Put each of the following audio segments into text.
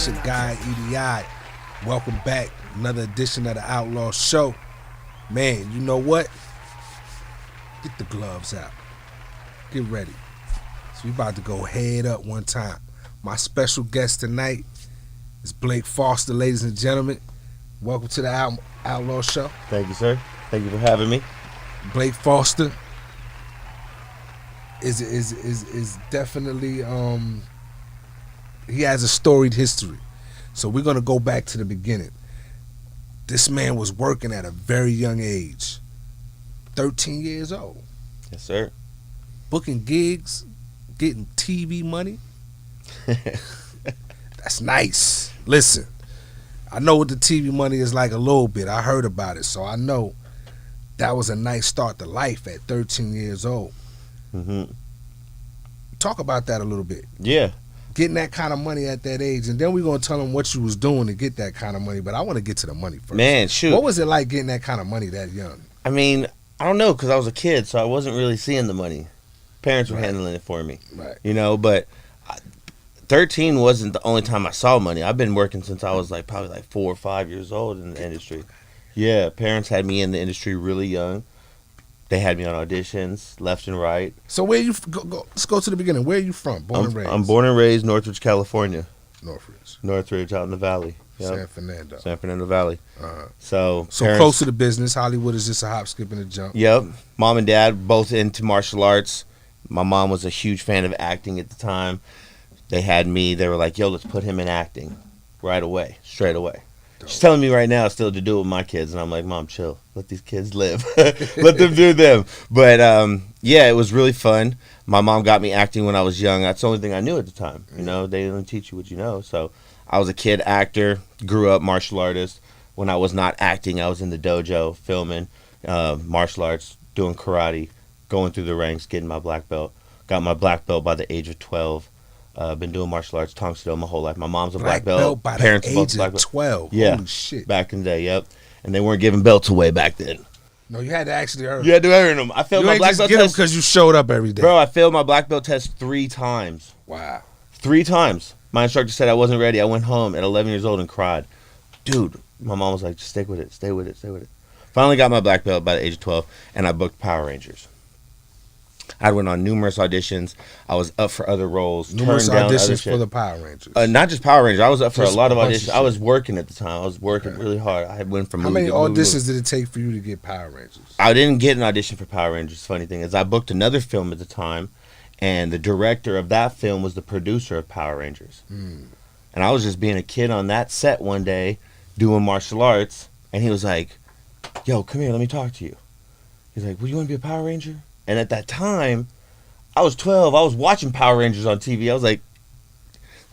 It's your guy, EDI. Welcome back. Another edition of the Outlaw Show. Man, you know what? Get the gloves out. Get ready. So we about to go head up one time. My special guest tonight is Blake Foster, ladies and gentlemen. Welcome to the Outlaw Show. Thank you, sir. Thank you for having me. Blake Foster is definitely he has a storied history. So we're gonna go back to the beginning. This man was working at a very young age, 13 years old. Yes, sir. Booking gigs, getting TV money. That's nice. Listen, I know what the TV money is like a little bit. I heard about it, so I know that was a nice start to life at 13 years old. Mm-hmm. Talk about that a little bit. Yeah. Getting that kind of money at that age, and then we're going to tell them what you was doing to get that kind of money, but I want to get to the money first. Man, shoot. What was it like getting that kind of money that young? I mean, I don't know, because I was a kid, so I wasn't really seeing the money. Parents were Right. handling it for me. Right. You know, but 13 wasn't the only time I saw money. I've been working since I was probably 4 or 5 years old in the industry. Yeah, parents had me in the industry really young. They had me on auditions left and right. So where you go? Let's go to the beginning. Where are you from? Born and raised? I'm born and raised Northridge, California. Northridge, out in the valley. Yep. San Fernando Valley. Uh-huh. So parents, close to the business. Hollywood is just a hop, skip, and a jump. Yep. Mom and dad both into martial arts. My mom was a huge fan of acting at the time. They had me. They were like, yo, let's put him in acting right away, straight away. Dope. She's telling me right now still to do it with my kids. And I'm like, Mom, chill. Let these kids live. Let them do them. But, yeah, it was really fun. My mom got me acting when I was young. That's the only thing I knew at the time. You know, they didn't teach you what you know. So I was a kid actor, grew up martial artist. When I was not acting, I was in the dojo filming martial arts, doing karate, going through the ranks, getting my black belt. Got my black belt by the age of 12. Been doing martial arts, Tong Soo Do my whole life. My mom's a black belt. By Parents the are both age black of belt. 12. Yeah. Holy shit. Back in the day, yep. And they weren't giving belts away back then. No, you had to actually earn. You had to earn them. I failed You my ain't black just belt get them test. because you showed up every day. Bro, I failed my black belt test 3 times. Wow. 3 times. My instructor said I wasn't ready. I went home at 11 years old and cried. Dude, my mom was like, just stick with it, stay with it, stay with it. Finally got my black belt by the age of 12, and I booked Power Rangers. I went on numerous auditions. I was up for other roles. Numerous turned down auditions other for shit. the Power Rangers. Not just Power Rangers. I was up for Just a lot of a bunch of auditions. shit. I was working at the time. I was working really hard. I went from How movie many to movie. auditions did it take for you to get Power Rangers? I didn't get an audition for Power Rangers. Funny thing is, I booked another film at the time, and the director of that film was the producer of Power Rangers. Mm. And I was just being a kid on that set one day doing martial arts, and he was like, yo, come here, let me talk to you. He's like, well, you want to be a Power Ranger? And at that time, I was 12. I was watching Power Rangers on TV. I was like,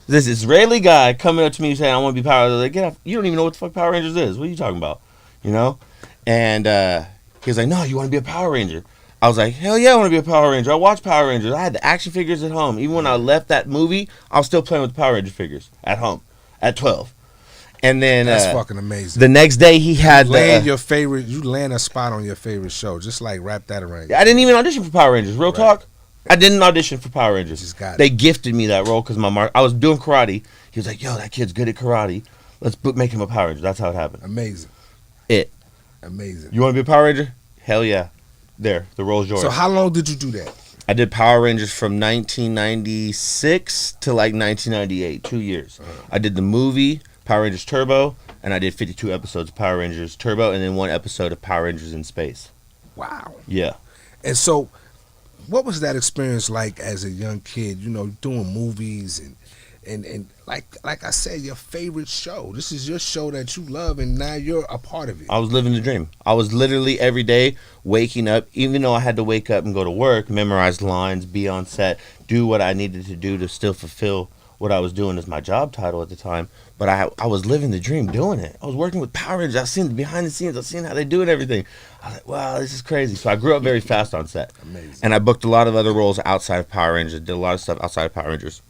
this Israeli guy coming up to me saying, I want to be Power Ranger. I was like, get off. You don't even know what the fuck Power Rangers is. What are you talking about? You know? And he was like, no, you want to be a Power Ranger? I was like, hell yeah, I want to be a Power Ranger. I watch Power Rangers. I had the action figures at home. Even when I left that movie, I was still playing with the Power Ranger figures at home at 12. And then That's fucking amazing. the next day he had land your favorite. You land a spot on your favorite show. Just like wrap that around. I didn't even audition for Power Rangers. Real talk. I didn't audition for Power Rangers. Just got it. They gifted me that role because I was doing karate. He was like, yo, that kid's good at karate. Let's make him a Power Ranger. That's how it happened. Amazing. Amazing. You want to be a Power Ranger? Hell yeah. There, the role's yours. So how long did you do that? I did Power Rangers from 1996 to 1998, 2 years. I did the movie Power Rangers Turbo, and I did 52 episodes of Power Rangers Turbo, and then 1 episode of Power Rangers in Space. Wow. Yeah. And so, what was that experience like as a young kid? You know, doing movies and like I said, your favorite show. This is your show that you love, and now you're a part of it. I was living the dream. I was literally every day waking up, even though I had to wake up and go to work, memorize lines, be on set, do what I needed to do to still fulfill what I was doing as my job title at the time. But I was living the dream doing it. I was working with Power Rangers. I've seen the behind the scenes. I've seen how they do it, everything. I was like, wow, this is crazy. So I grew up very fast on set. Amazing. And I booked a lot of other roles outside of Power Rangers. Did a lot of stuff outside of Power Rangers.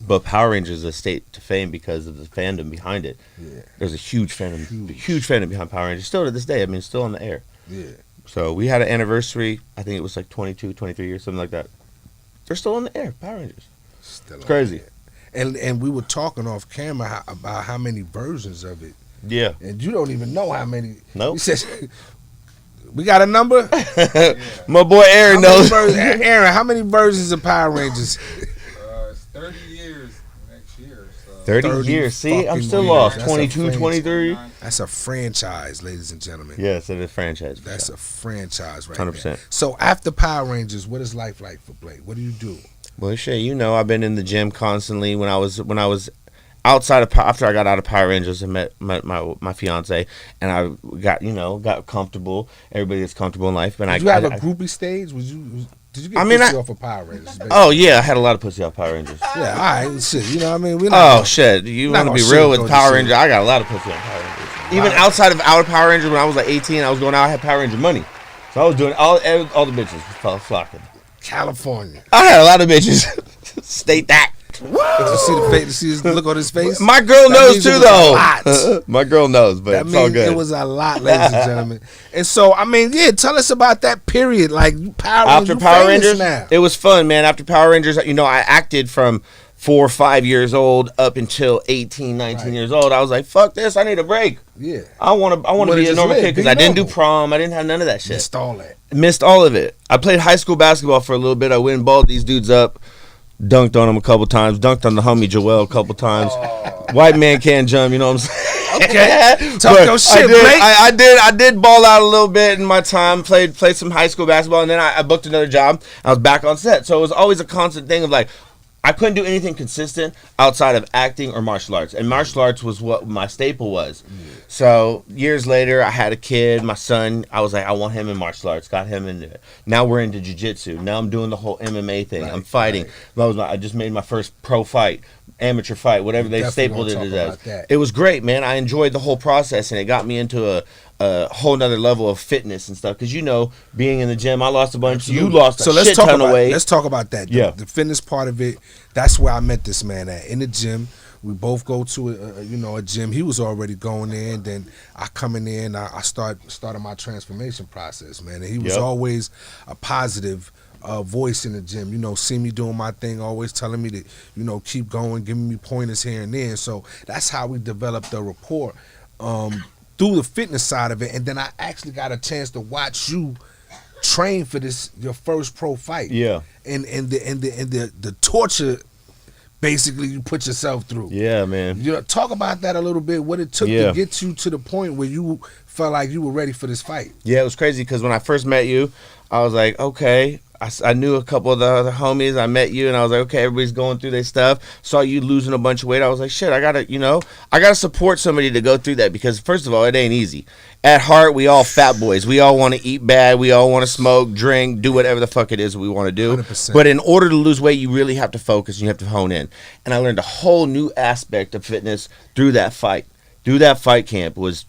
But Power Rangers is a state to fame because of the fandom behind it. Yeah. There's a huge fandom behind Power Rangers. Still to this day, I mean, it's still on the air. Yeah. So we had an anniversary. I think it was like 22, 23 years, something like that. They're still on the air, Power Rangers. Still It's crazy. there. And we were talking off camera about how many versions of it. Yeah. And you don't even know how many. Nope. He said, we got a number? My boy Aaron knows. Aaron, how many versions of Power Rangers? It's 30 years next year. So. 30 years. See, I'm still years. lost. That's 22, 23. That's a franchise, ladies and gentlemen. Yes, it is a franchise. That's a franchise right 100%. there. So after Power Rangers, what is life like for Blake? What do you do? Well, shit, you know, I've been in the gym constantly. When I was outside of after I got out of Power Rangers and met my fiance, and I got comfortable. Everybody gets comfortable in life. And Did you have a groupie stage? Did you get pussy off of Power Rangers? Basically? Oh yeah, I had a lot of pussy off Power Rangers. Yeah, all right, shit. You know what I mean? We're shit, you want to be real with Power Rangers? I got a lot of pussy on Power Rangers. Even outside of Power Rangers, when I was like 18, I was going out. I had Power Ranger money, so I was doing all the bitches flocking. California. I had a lot of bitches. State that. Did you see the face? Did you see his look on his face? My girl knows too, though. My girl knows, but that it's all good. It was a lot, ladies and gentlemen. And so, I mean, yeah, tell us about that period. Like after Power Rangers, it was fun, man. After Power Rangers, you know, I acted from 4 or 5 years old up until 18, 19 years old. I was like, fuck this, I need a break. Yeah, I want to be a normal kid because I didn't do prom. I didn't have none of that shit. Missed all of it. I played high school basketball for a little bit. I went and balled these dudes up. Dunked on him a couple times. Dunked on the homie Joel a couple times. White man can't jump, you know what I'm saying? Okay. Talk your shit, Blake. I did ball out a little bit in my time. Played some high school basketball, and then I booked another job. I was back on set. So it was always a constant thing of like, I couldn't do anything consistent outside of acting or martial arts. And martial arts was what my staple was. Yeah. So years later, I had a kid, my son. I was like, I want him in martial arts. Got him into it. Now we're into jiu-jitsu. Now I'm doing the whole MMA thing. Right, I'm fighting. Right. I just made my first pro fight, amateur fight, whatever they stapled it as. It was great, man. I enjoyed the whole process, and it got me into a whole nother level of fitness and stuff. Because, you know, being in the gym, I lost a bunch. Absolutely. You lost a shit ton of weight. Let's talk about that. The fitness part of it, that's where I met this man at, in the gym. We both go to a gym. He was already going there, and then I come in there and I started my transformation process, man. And he was always a positive voice in the gym. You know, see me doing my thing, always telling me to, you know, keep going, giving me pointers here and there. So that's how we developed the rapport through the fitness side of it. And then I actually got a chance to watch you train for your first pro fight. Yeah. And the torture basically you put yourself through. Yeah, man. You know, talk about that a little bit, what it took to get you to the point where you felt like you were ready for this fight. Yeah, it was crazy because when I first met you, I was like, okay. I knew a couple of the other homies. I met you, and I was like, okay, everybody's going through their stuff. Saw you losing a bunch of weight. I was like, shit, I gotta support somebody to go through that because, first of all, it ain't easy. At heart, we all fat boys. We all want to eat bad. We all want to smoke, drink, do whatever the fuck it is we want to do. 100%. But in order to lose weight, you really have to focus and you have to hone in. And I learned a whole new aspect of fitness through that fight. Through that fight camp it was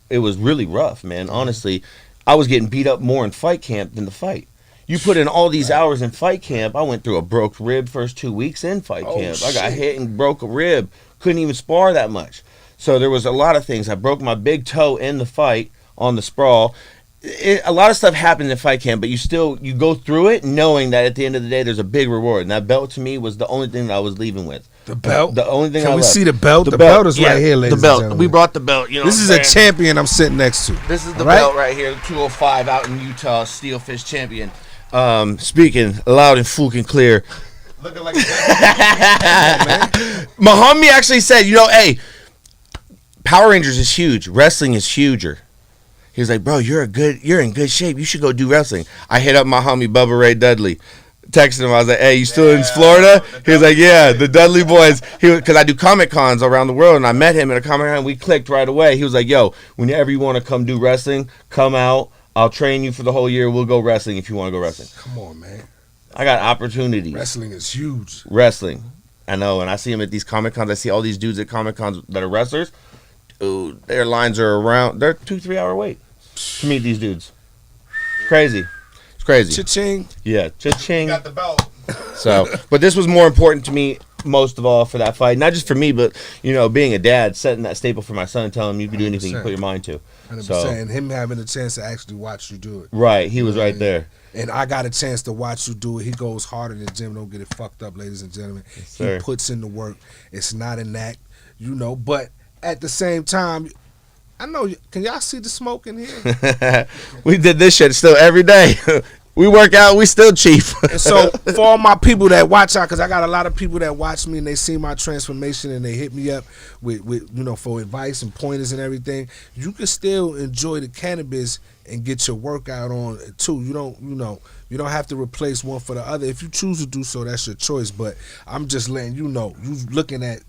really rough, man. Honestly, I was getting beat up more in fight camp than the fight. You put in all these hours in fight camp. I went through a broke rib first 2 weeks in fight camp. Shit. I got hit and broke a rib. Couldn't even spar that much. So there was a lot of things. I broke my big toe in the fight on the sprawl. A lot of stuff happened in fight camp, but you go through it knowing that at the end of the day there's a big reward. And that belt to me was the only thing that I was leaving with. The belt? The only thing Can I we left. see the belt? The belt is right here, ladies the belt. and gentlemen. We brought the belt. You know, this is a champion I'm sitting next to. This is the belt right here, 205 out in Utah, Steelfish champion. Speaking loud and fucking clear. Looking like my homie actually said, you know, hey, Power Rangers is huge. Wrestling is huger. He was like, bro, you're in good shape. You should go do wrestling. I hit up my homie Bubba Ray Dudley. Texted him. I was like, hey, you still in Florida? He was like, yeah, the Dudley boys. Because I do Comic Cons around the world, and I met him at a Comic Con. We clicked right away. He was like, yo, whenever you want to come do wrestling, come out. I'll train you for the whole year. We'll go wrestling if you want to go wrestling. Come on, man. I got opportunities. Wrestling is huge. Wrestling. I know. And I see them at these Comic Cons. I see all these dudes at Comic Cons that are wrestlers. Dude, their lines are around. They're 2-3 hour wait to meet these dudes. Crazy. It's crazy. Cha-ching. Yeah, cha-ching. Got the belt. So, but this was more important to me most of all for that fight. Not just for me, but being a dad, setting that staple for my son, telling him you can do anything you put your mind to. 100%. So, And him having a chance to actually watch you do it. Right, he was right there. And I got a chance to watch you do it. He goes hard in the gym. Don't get it fucked up, ladies and gentlemen. Yes, he puts in the work. It's not an act, but at the same time, I know. Can y'all see the smoke in here? We did this shit still every day. We work out, we still cheap. And so for all my people that watch out, because I got a lot of people that watch me and they see my transformation and they hit me up with for advice and pointers and everything. You can still enjoy the cannabis and get your workout on too. You don't have to replace one for the other. If you choose to do so, that's your choice. But I'm just letting you know, you looking at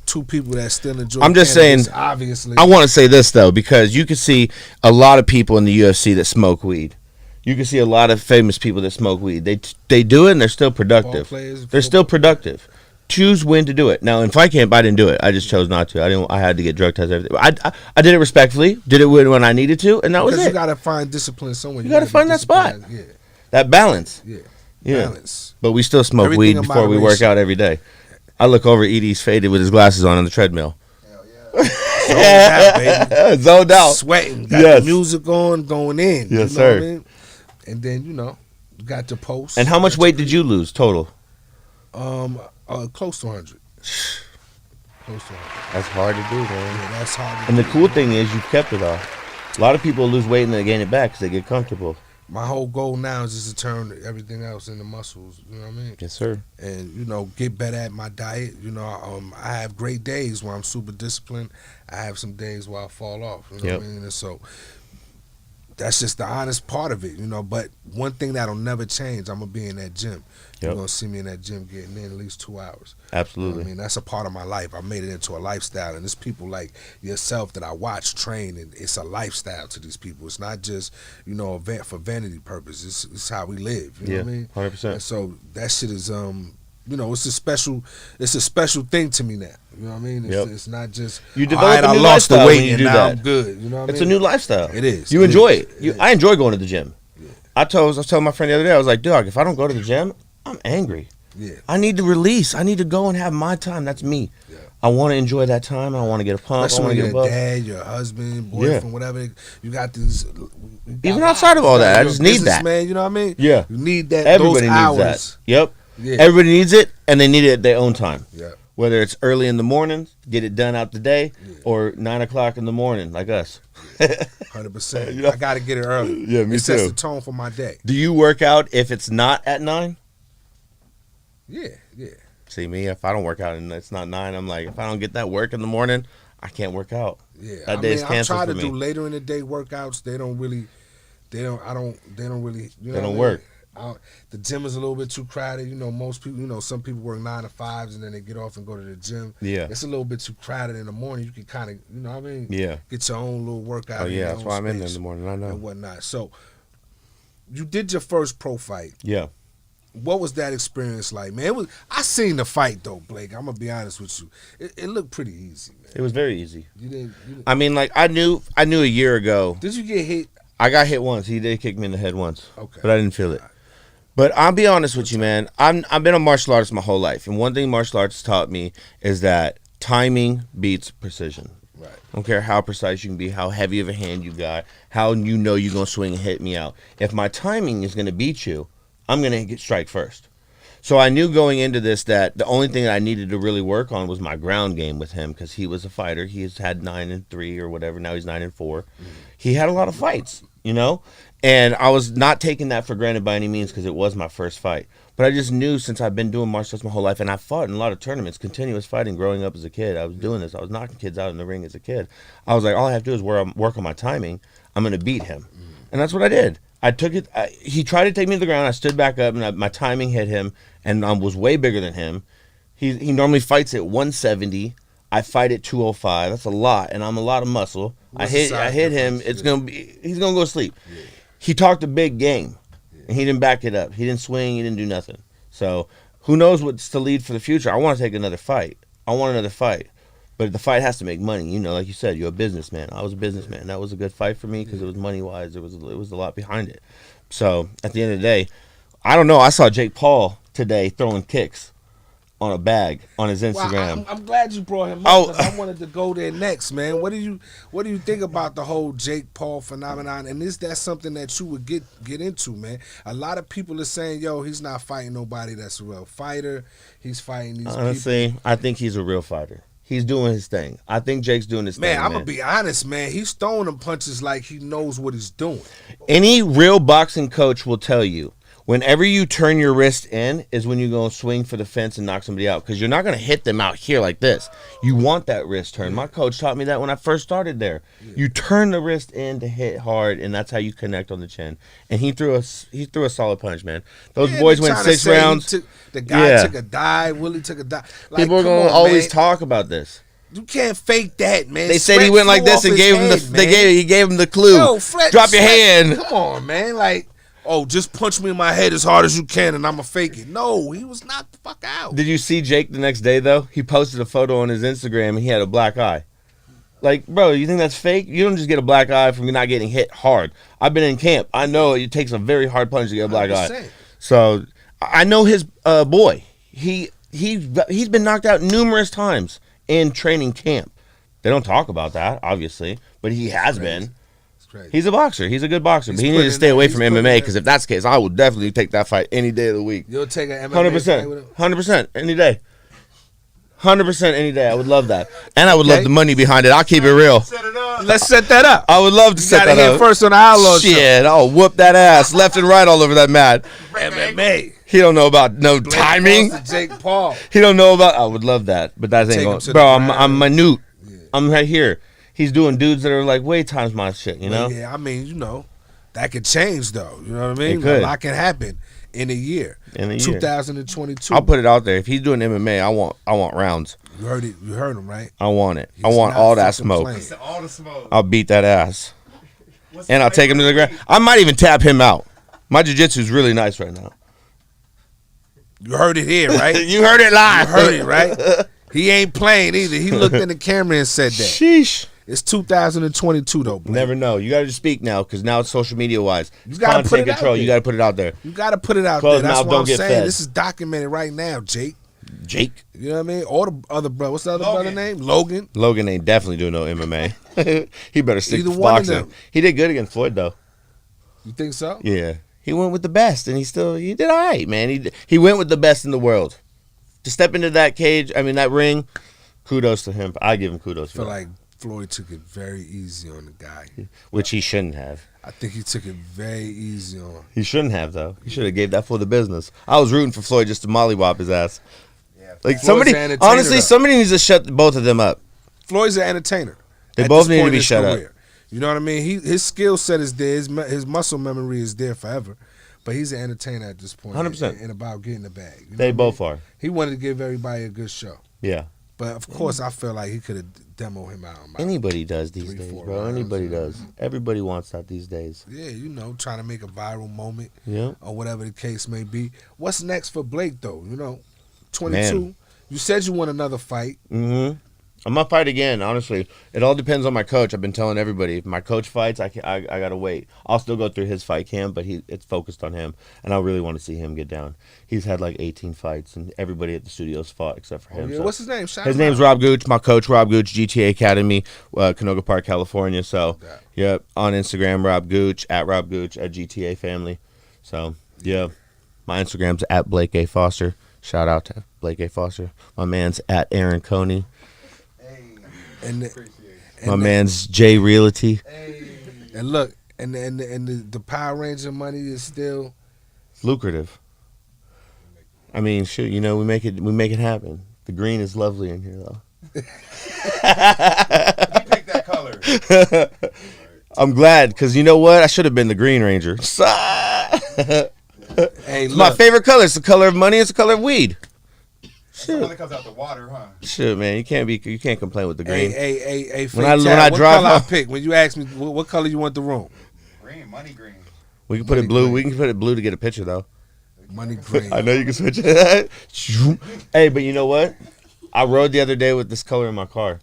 two people that still enjoy. I'm just cannabis, saying. Obviously, I want to say this though, because you can see a lot of people in the UFC that smoke weed. You can see a lot of famous people that smoke weed. They do it and they're still productive. They're still productive. Choose when to do it. Now in fight camp, I didn't do it. I just chose not to. I had to get drug tested. Everything. I did it respectfully. Did it when I needed to, and that was it. You gotta find discipline somewhere. You gotta find that spot. Yeah. That balance. Yeah. Balance. But we still smoke weed before we work out every day. I look over E.D.'s faded with his glasses on the treadmill. Hell yeah. Zoned out, baby. Zoned out. Sweating. Got the music on, going in. Yes, sir. What I mean? And then, you got the post. And how much weight did you lose total? Close to 100. Close to 100. That's hard to do, man. Yeah, that's hard to And do. the cool thing is you've kept it all. A lot of people lose weight and they gain it back because they get comfortable. My whole goal now is just to turn everything else into muscles. You know what I mean? Yes, sir. And, get better at my diet. I have great days where I'm super disciplined. I have some days where I fall off. You know what I mean? And so that's just the honest part of it, But one thing that'll never change, I'm going to be in that gym. You're going to see me in that gym getting in at least 2 hours. Absolutely. I mean, that's a part of my life. I made it into a lifestyle. And there's people like yourself that I watch train, and it's a lifestyle to these people. It's not just, event for vanity purposes. It's how we live. You know what I mean? 100%. And so that shit is, it's a special thing to me now. You know what I mean? It's not just you develop a new lost the lifestyle weight when you and do now that. I'm good. You know what I mean? It's a new lifestyle. It is. You enjoy it. I enjoy going to the gym. Yeah. I was telling my friend the other day, I was like, dog, if I don't go to the gym, I'm angry. Yeah. I need to release. I need to go and have my time. That's me. Yeah. I want to enjoy that time. I want to get a pump. Especially I want to get a buzz. Your dad, your husband, boyfriend, whatever. You got these. Even outside of all that, I just need that. Man, you know what I mean? Yeah. You need that. Everybody those hours. needs that. Yep. Yeah. Everybody needs it, and they need it at their own time. Yeah. Whether it's early in the morning, get it done out the day, or 9 o'clock in the morning, like us. 100%. I got to get it early. Yeah, me it sets too. the tone for my day. Do you work out if it's not at 9? Yeah. See me, if I don't work out and it's not 9, I'm like, if I don't get that work in the morning, I can't work out. Yeah, that day's canceled I try for to me. do later in the day workouts. They don't really. They don't really. You know They don't what I mean? work. The gym is a little bit too crowded. Most people, some people work 9 to 5s and then they get off and go to the gym. Yeah. It's a little bit too crowded in the morning. You can kind of, you know what I mean? Yeah. Get your own little workout. Oh, yeah, that's why I'm in there in space the morning. I know. and whatnot. So, you did your first pro fight. Yeah. What was that experience like, man? I seen the fight though, Blake. I'm gonna be honest with you. It looked pretty easy, man. It was very easy. You didn't. I mean, like, I knew a year ago. Did you get hit? I got hit once. He did kick me in the head once. Okay. But I didn't feel it. But I'll be honest with you, man. I've been a martial artist my whole life. And one thing martial arts taught me is that timing beats precision. Right. I don't care how precise you can be, how heavy of a hand you got, how you know you're going to swing and hit me out. If my timing is going to beat you, I'm going to strike first. So I knew going into this that the only thing that I needed to really work on was my ground game with him because he was a fighter. He has had 9-3 or whatever. Now he's 9-4. Mm-hmm. He had a lot of fights, and I was not taking that for granted by any means because it was my first fight. But I just knew since I've been doing martial arts my whole life, and I fought in a lot of tournaments, continuous fighting growing up as a kid. I was doing this. I was knocking kids out in the ring as a kid. I was like, all I have to do is work on my timing. I'm going to beat him. Mm-hmm. And that's what I did. I took it. He tried to take me to the ground. I stood back up, and my timing hit him, and I was way bigger than him. He normally fights at 170. I fight at 205. That's a lot, and I'm a lot of muscle. I hit him. He's gonna go to sleep. Yeah. He talked a big game, and he didn't back it up. He didn't swing. He didn't do nothing. So who knows what's to lead for the future? I want to take another fight. I want another fight. But the fight has to make money. Like you said, you're a businessman. I was a businessman. That was a good fight for me because it was money-wise. It was a lot behind it. So at the end of the day, I don't know. I saw Jake Paul today throwing kicks. on a bag on his Well, Instagram. I'm glad you brought him Oh. up because I wanted to go there next, man. What do you think about the whole Jake Paul phenomenon? And is that something that you would get into, man? A lot of people are saying, yo, he's not fighting nobody that's a real fighter. He's fighting these people. Honestly, I think he's a real fighter. He's doing his thing. I think Jake's doing his thing. Man, I'm going to be honest, man. He's throwing them punches like he knows what he's doing. Any real boxing coach will tell you, whenever you turn your wrist in is when you're going to swing for the fence and knock somebody out, because you're not going to hit them out here like this. You want that wrist turn. My coach taught me that when I first started there. You turn the wrist in to hit hard, and that's how you connect on the chin. And he threw a solid punch, man. Those boys went 6 rounds. The guy took a dive. Willie took a dive. Like, People are going to always talk about this. You can't fake that, man. They said he went like this and gave him he gave him the clue. Yo, Drop your hand. Come on, man. Like, oh, just punch me in my head as hard as you can and I'm going to fake it. No, he was knocked the fuck out. Did you see Jake the next day, though? He posted a photo on his Instagram and he had a black eye. Like, bro, you think that's fake? You don't just get a black eye from not getting hit hard. I've been in camp. I know it takes a very hard punch to get a black eye. So, I know his boy. He's been knocked out numerous times in training camp. They don't talk about that, obviously, but he has been. He's a boxer. He's a good boxer, but he needs to stay away from MMA because if that's the case, I would definitely take that fight any day of the week. You'll take an MMA fight with him? 100%, any day. 100% any day. I would love that, and I would love the money behind it. I'll keep it real. Let's set that up. I would love to set that up. First on the Outlaw Show. Shit, I'll whoop that ass left and right all over that mat. MMA. He don't know about no timing. Jake Paul. He don't know about. I would love that, but that ain't going. Bro, I'm minute. Yeah. I'm right here. He's doing dudes that are like way times my shit. You know. Yeah, I mean, that could change though. You know what I mean? It could. A lot can happen in a year. 2022. I'll put it out there. If he's doing MMA, I want rounds. You heard it. You heard him, right? I want it. I want all that smoke. All the smoke. I'll beat that ass. And I'll take him to the ground. I might even tap him out. My jiu-jitsu's really nice right now. You heard it here, right? You heard it live. You heard it, right? He ain't playing either. He looked in the camera and said that. Sheesh. It's 2022 though, Blake. Never know. You got to just speak now because now it's social media wise. You got to put it control. out there. You got to put it out there. You got to put it out Closed there. That's mouth, what don't I'm get saying. fed. This is documented right now, Jake. Jake. You know what I mean? Or the other brother. What's the other brother name? Logan. Logan ain't definitely doing no MMA. He better stick Either to one of boxing. them. He did good against Floyd though. You think so? Yeah. He went with the best, and he did all right, man. He went with the best in the world. To step into that cage, that ring, kudos to him. I give him kudos. I feel like Floyd took it very easy on the guy. Which he shouldn't have. I think he took it very easy on. He shouldn't have, though. He should have gave that for the business. I was rooting for Floyd just to mollywop his ass. Yeah, like Floyd's somebody needs to shut both of them up. Floyd's an entertainer. They both need to be shut up. You know what I mean? His skill set is there. His muscle memory is there forever. But he's an entertainer at this point. 100%. And about getting the bag. You know They both are. He wanted to give everybody a good show. Yeah. But, of course, I feel like he could have demoed him out. Anybody does these days, bro. Anybody does. Everybody wants that these days. Yeah, trying to make a viral moment. Yeah. Or whatever the case may be. What's next for Blake, though? 22. Man. You said you want another fight. Mm-hmm. I'm gonna fight again, honestly. It all depends on my coach. I've been telling everybody, if my coach fights, I gotta wait. I'll still go through his fight camp, but it's focused on him, and I really want to see him get down. He's had like 18 fights, and everybody at the studio's fought except for him. Yeah. So. What's his name? His name's Rob Gooch. My coach, Rob Gooch, GTA Academy, Canoga Park, California. So, yep, on Instagram, Rob Gooch, at GTA Family. So, yeah, my Instagram's at Blake A. Foster. Shout out to Blake A. Foster. My man's at Aaron Coney. And my man's J Realty. And look, and the Power Ranger money is still lucrative. I mean, shoot, we make it happen. The green is lovely in here, though. You pick that color. I'm glad, because you know what? I should have been the Green Ranger. Hey, it's my favorite color. It's the color of money. It's the color of weed. The one that comes out the water, huh? Shit, man, you can't complain with the green. Hey, when I what drive, color I pick? When you ask me what color you want the room, Green, money green. We can put it blue. We can put it blue to get a picture though. Money green. I know you can switch it. Hey, but you know what? I rode the other day with this color in my car.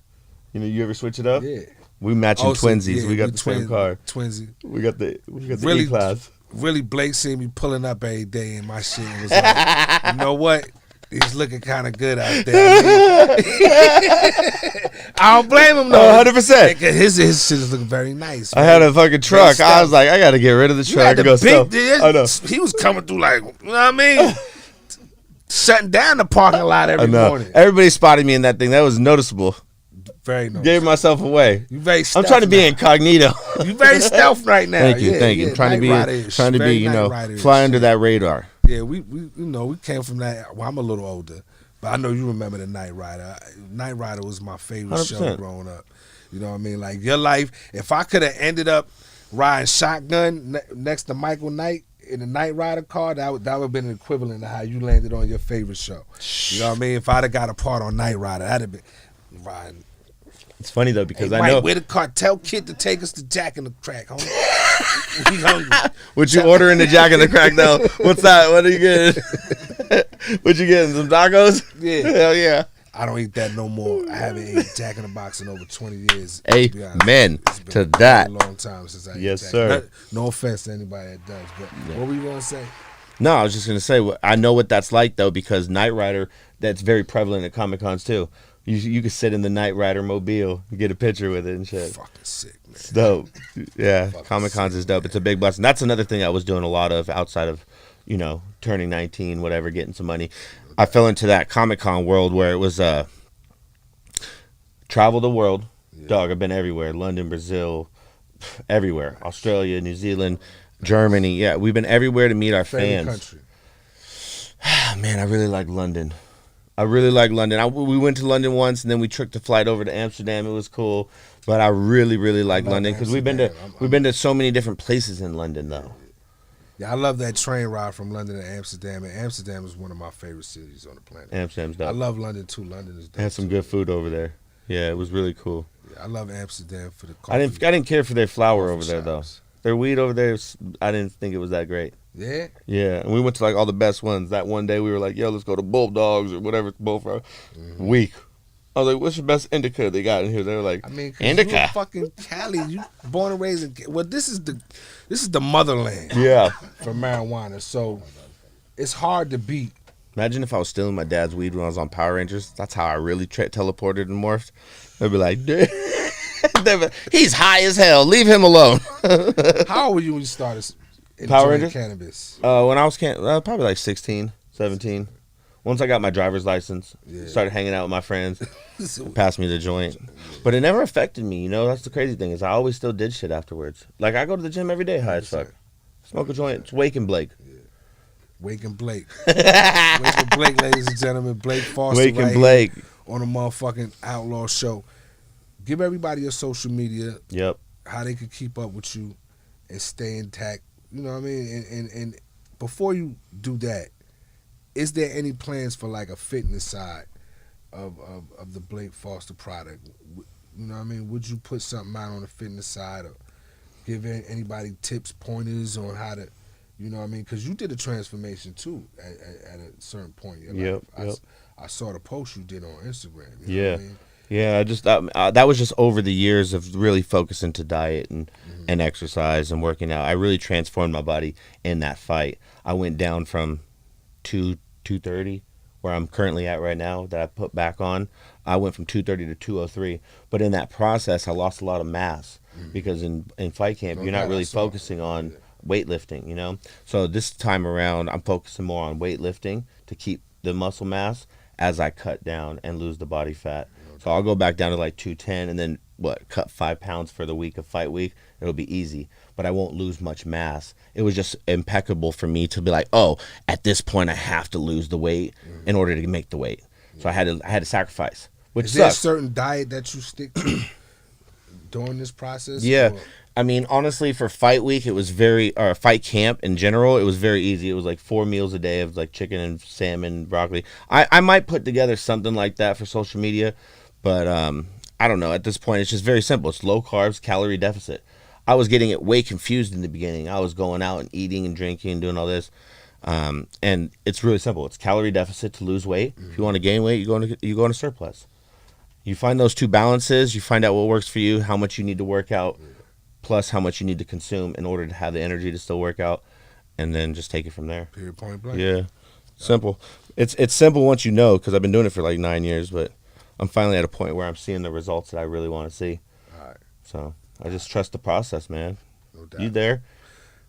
You ever switch it up? Yeah. We matching twinsies. Yeah, we got the same car. Twinsy. We got the really, E-Class. Really, Blake seen me pulling up every day in my shit and was like, you know what? He's looking kind of good out there. I don't blame him though. 100%. His shit is looking very nice. I Man. had a fucking truck. I was like, I got to get rid of the You truck. had the Go big, stuff. I know. He was coming through like, you know what I mean? Shutting down the parking lot every morning. Everybody spotted me in that thing. That was noticeable. Very noticeable. Gave myself away. You very I'm trying to be incognito. You very stealth right now. Thank you. I'm trying to be, you know, fly under that radar. Yeah, we came from that. Well, I'm a little older, but I know you remember the Knight Rider. Knight Rider was my favorite 100%. show growing up. You know what I mean? Like your life, if I could have ended up riding shotgun next to Michael Knight in the Knight Rider car, that would have been the equivalent of how you landed on your favorite show. You know what I mean? If I'd have got a part on Knight Rider, that'd have been riding. It's funny though because Hey, I know. We're the cartel kid to take us to Jack and the Crack, homie. We hungry. What you ordering the Jack and the Crack though? What's that? What are you getting? What you getting? Some tacos? Yeah. Hell yeah. I don't eat that no more. I haven't ate Jack in the Box in over 20 years. Amen It's been to a that. long time since I ate Yes, Jack. sir. No offense to anybody that does, but what were you gonna say? No, I was just gonna say I know what that's like though because Knight Rider, that's very prevalent at Comic Cons too. You could sit in the Knight Rider mobile, get a picture with it and shit. Fucking sick, man. It's dope. Yeah, Fucking Comic Cons sick, is dope. It's a big blessing. That's another thing I was doing a lot of outside of, you know, turning 19, whatever, getting some money. I fell into that Comic Con world where it was travel the world. Yeah. Dog, I've been everywhere. London, Brazil, everywhere. Australia, New Zealand, Germany. Yeah, we've been everywhere to meet our Favorite fans. country. Man, I really like London. We went to London once, and then we took the flight over to Amsterdam. It was cool, but I really, really like love London because we've Amsterdam. been to so many different places in London, though. Yeah, I love that train ride from London to Amsterdam, and Amsterdam is one of my favorite cities on the planet. Amsterdam's I dope. love London too. London is dope. They had some too. good food over there. Yeah, it was really cool. Yeah, I love Amsterdam for the coffee. I didn't care for their flour over coffee there though. shops. Their weed over there, I didn't think it was that great. Yeah, Yeah, and we went to like all the best ones. That one day we were like, yo, let's go to Bulldogs or whatever it's Bullfrog. Week. I was like, what's your best indica they got in here? They were like, I mean, 'cause indica. you fucking Cali, you born and raised in. Well, this is the motherland Yeah. for marijuana. So it's hard to beat. Imagine if I was stealing my dad's weed when I was on Power Rangers. That's how I really teleported and morphed. They'd be like, "Dude." He's high as hell. Leave him alone. How old were you when you started Power enjoying Rangers? cannabis? When I was probably like 16, 17. Once I got my driver's license, Yeah. started hanging out with my friends, passed me the joint. But it never affected me, you know? That's the crazy thing is I always still did shit afterwards. Like I go to the gym every day high as fuck. Smoke a joint. It's Wake and Blake. Wake and Blake. Wake and Blake, ladies and gentlemen. Blake Foster Wake right and Blake. here on the motherfucking Outlaw Show. Give everybody your social media, Yep. how they can keep up with you and stay intact. You know what I mean? And before you do that, is there any plans for like a fitness side of the Blake Foster product? You know what I mean? Would you put something out on the fitness side or give anybody tips, pointers on how to, you know what I mean? Because you did a transformation too at a certain point in your life. I saw the post you did on Instagram. You know what I mean? Yeah, just that was just over the years of really focusing to diet and exercise and working out. I really transformed my body in that fight. I went down from 230, where I'm currently at right now, that I put back on. I went from 230 to 203. But in that process, I lost a lot of mass because in fight camp, you're not really focusing on weightlifting, you know? So this time around, I'm focusing more on weightlifting to keep the muscle mass as I cut down and lose the body fat. So I'll go back down to like 210 and then cut 5 pounds for the week of fight week. It'll be easy, but I won't lose much mass. It was just impeccable for me to be like, oh, at this point I have to lose the weight in order to make the weight. So I had to sacrifice, which Is there a sucks. certain diet that you stick to during this process? Yeah. Or- I mean, honestly, for fight week, it was fight camp in general, it was very easy. It was like 4 meals a day of like chicken and salmon, broccoli. I might put together something like that for social media, but I don't know. At this point, it's just very simple. It's low carbs, calorie deficit. I was getting it way confused in the beginning. I was going out and eating and drinking and doing all this. And it's really simple. It's calorie deficit to lose weight. If you want to gain weight, you go into surplus. You find those two balances. You find out what works for you, how much you need to work out, plus how much you need to consume in order to have the energy to still work out, and then just take it from there. Period, point blank. Yeah, simple. It's simple once you know, because I've been doing it for like 9 years, but I'm finally at a point where I'm seeing the results that I really want to see. All right. So I just trust the process, man. No doubt. You there?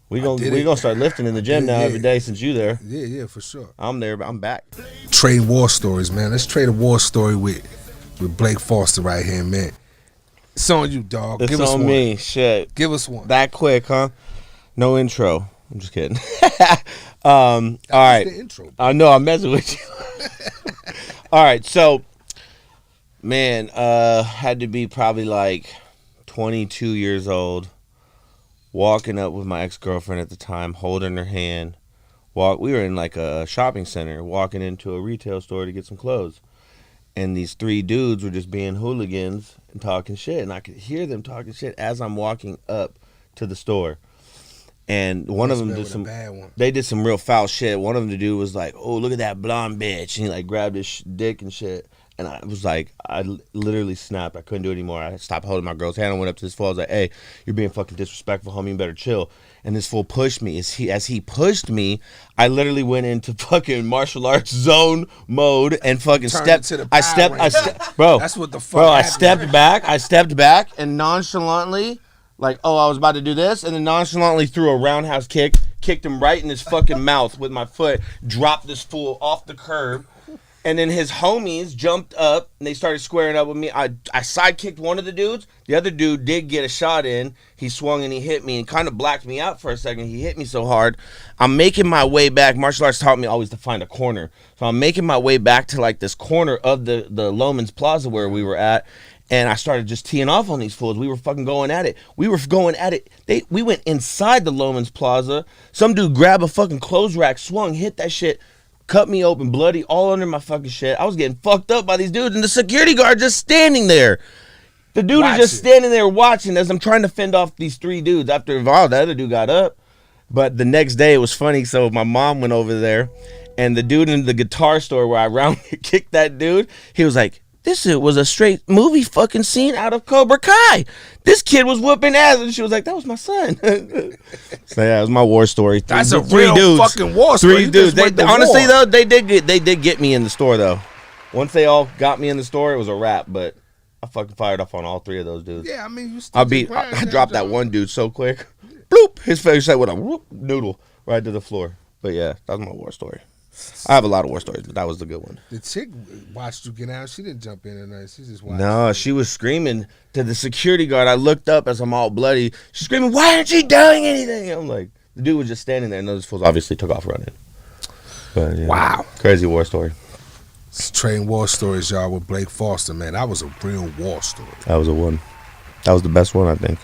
We gonna start lifting in the gym now every day since you there. Yeah, for sure. I'm there, but I'm back. Trade war stories, man. Let's trade a war story with Blake Foster right here, man. It's on you, dog. It's Give us on one. me. Shit. Give us one. That quick, huh? No intro. I'm just kidding. All right. The intro. I know I'm messing with you. All right, so man, had to be probably like 22 years old, walking up with my ex-girlfriend at the time, holding her hand. We were in like a shopping center, walking into a retail store to get some clothes. And these 3 dudes were just being hooligans and talking shit. And I could hear them talking shit as I'm walking up to the store. And one of them they did some real foul shit. One of them, the dude was like, "Oh, look at that blonde bitch." And he like grabbed his dick and shit. And I was like, I literally snapped. I couldn't do it anymore. I stopped holding my girl's hand. I went up to this fool. I was like, "Hey, you're being fucking disrespectful, homie. You better chill." And this fool pushed me. As he pushed me, I literally went into fucking martial arts zone mode and fucking stepped. Bro. That's what the fuck. Bro, I stepped back and nonchalantly, like, oh, I was about to do this, and then nonchalantly threw a roundhouse kick, kicked him right in his fucking mouth with my foot, dropped this fool off the curb. And then his homies jumped up and they started squaring up with me. I sidekicked one of the dudes. The other dude did get a shot in. He swung and he hit me and kind of blacked me out for a second. He hit me so hard. I'm making my way back. Martial arts taught me always to find a corner. So I'm making my way back to like this corner of the Loman's Plaza where we were at. And I started just teeing off on these fools. We were fucking going at it. We went inside the Loman's Plaza. Some dude grabbed a fucking clothes rack, swung, hit that shit. Cut me open, bloody, all under my fucking shit. I was getting fucked up by these dudes, and the security guard just standing there. The dude is just standing there watching as I'm trying to fend off these 3 dudes. After the other dude got up. But the next day, it was funny. So my mom went over there, and the dude in the guitar store where I round kicked that dude, he was like, "This was a straight movie fucking scene out of Cobra Kai. This kid was whooping ass," and she was like, "That was my son." So yeah, it was my war story. That's a real fucking war story. 3 dudes. Honestly though, they did get me in the store though. Once they all got me in the store, it was a wrap. But I fucking fired off on all 3 of those dudes. Yeah, I mean, I dropped that one dude so quick. Bloop, his face like with a whoop noodle right to the floor. But yeah, that was my war story. I have a lot of war stories, but that was the good one. The chick watched you get out. She didn't jump in and she just watched. No, she was screaming to the security guard. I looked up as I'm all bloody. She's screaming, "Why aren't you doing anything?" I'm like, the dude was just standing there, and those fools obviously took off running. But yeah, wow, crazy war story. It's Train War Stories, y'all, with Blake Foster, man. That was a real war story. That was a one. That was the best one, I think.